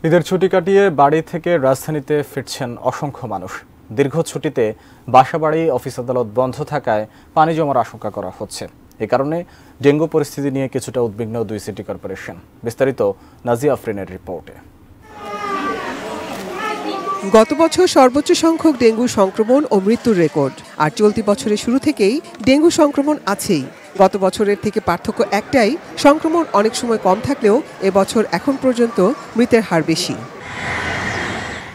ঈদের ছুটি কাটিয়ে বাড়ি থেকে রাজধানীতে ফিরছেন অসংখ্য মানুষ। দীর্ঘ ছুটিতে বাসাবাড়ি, অফিস আদালত বন্ধ থাকায় পানি জমার আশঙ্কা করা হচ্ছে। এ কারণে ডেঙ্গু পরিস্থিতি নিয়ে কিছুটা উদ্বিগ্ন দুই সিটি কর্পোরেশন। বিস্তারিত নাজিয়া আফরিনের রিপোর্টে। গত বছর সর্বোচ্চ সংখ্যক ডেঙ্গু সংক্রমণ ও মৃত্যুর রেকর্ড, আর চলতি বছরের শুরু থেকেই ডেঙ্গু সংক্রমণ আছেই। গত বছরের থেকে পার্থক্য একটাই, সংক্রমণ অনেক সময় কম থাকলেও এবছর এখন পর্যন্ত মৃতের হার বেশি।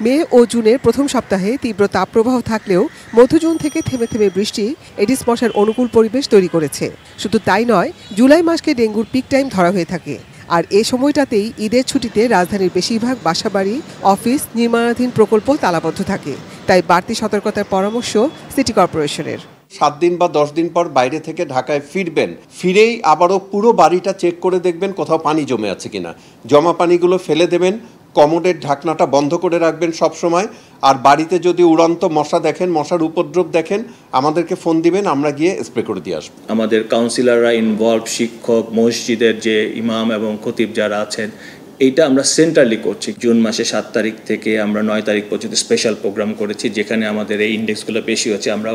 মে ও জুনের প্রথম সপ্তাহে তীব্র তাপপ্রবাহ থাকলেও মধ্য জুন থেকে থেমে থেমে বৃষ্টি এডিস মশার অনুকূল পরিবেশ তৈরি করেছে। শুধু তাই নয়, জুলাই মাসকে ডেঙ্গুর পিক টাইম ধরা হয়ে থাকে। আর এ সময়টাতেই ঈদের ছুটিতে রাজধানীর বেশিরভাগ বাসাবাড়ি, অফিস, নির্মাণাধীন প্রকল্প তালাবদ্ধ থাকে। তাই বাড়তি সতর্কতার পরামর্শ সিটি কর্পোরেশনের। 7 দিন বা 10 দিন পর বাইরে থেকে ঢাকায় ফিরবেন, ফিরেই আবারও পুরো বাড়িটা চেক করে দেখবেন কোথাও পানি জমে আছে কিনা। জমা পানিগুলো ফেলে দেবেন, কমোডের ঢাকনাটা বন্ধ করে রাখবেন সব সময়। আর বাড়িতে যদি উড়ন্ত মশা দেখেন, মশার উপদ্রব দেখেন, আমাদেরকে ফোন দিবেন, আমরা গিয়ে স্প্রে করে দিয়ে আসবো। আমাদের কাউন্সিলররা ইনভলভ, শিক্ষক, মসজিদের যে ইমাম এবং খতিব যারা আছেন, এইটা আমরা সেন্ট্রালি করছি। জুন মাসে 7 তারিখ থেকে আমরা 9 তারিখ পর্যন্ত স্পেশাল প্রোগ্রাম করেছি, যেখানে আমাদের এই ইন্ডেক্সগুলো বেশি হচ্ছে। আমরা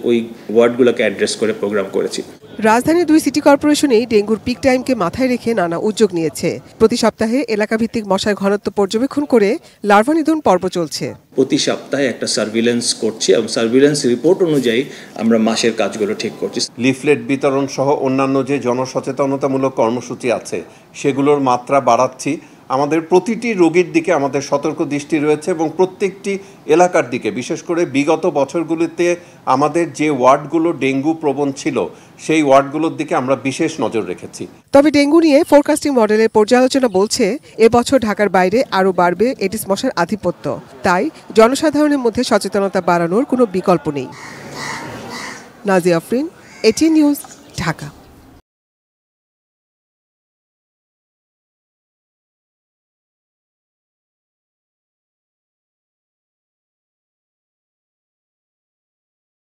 ওই ওয়ার্ডগুলোকে অ্যাড্রেস করে প্রোগ্রাম করেছি। রাজধানীর দুই সিটি কর্পোরেশনেই ডেঙ্গুর পিক টাইমকে মাথায় রেখে নানা উদ্যোগ নিয়েছে। প্রতি সপ্তাহে এলাকাভিত্তিক মশার ঘনত্ব পর্যবেক্ষণ করে লার্ভা নিধন পর্ব চলছে। প্রতি সপ্তাহে একটা সার্ভিলেন্স করছি এবং সার্ভিলেন্স রিপোর্ট অনুযায়ী আমরা মাসের কাজগুলো ঠিক করছি। লিফলেট বিতরণ সহ অন্যান্য যে জনসচেতনতামূলক কর্মসূচি আছে সেগুলোর মাত্রা বাড়াচ্ছি। আমাদের প্রতিটি রোগীর দিকে আমাদের সতর্ক দৃষ্টি রয়েছে এবং প্রত্যেকটি এলাকার দিকে, বিশেষ করে বিগত বছরগুলিতে আমাদের যে ওয়ার্ডগুলো ডেঙ্গু প্রবণ ছিল সেই ওয়ার্ডগুলোর দিকে আমরা বিশেষ নজর রেখেছি। তবে ডেঙ্গু নিয়ে ফোরকাস্টিং মডেলের পর্যালোচনা বলছে এবছর ঢাকার বাইরে আরও বাড়বে এডিস মশার আধিপত্য। তাই জনসাধারণের মধ্যে সচেতনতা বাড়ানোর কোনো বিকল্প নেই। Nazia Afrin, ATN news, Dhaka.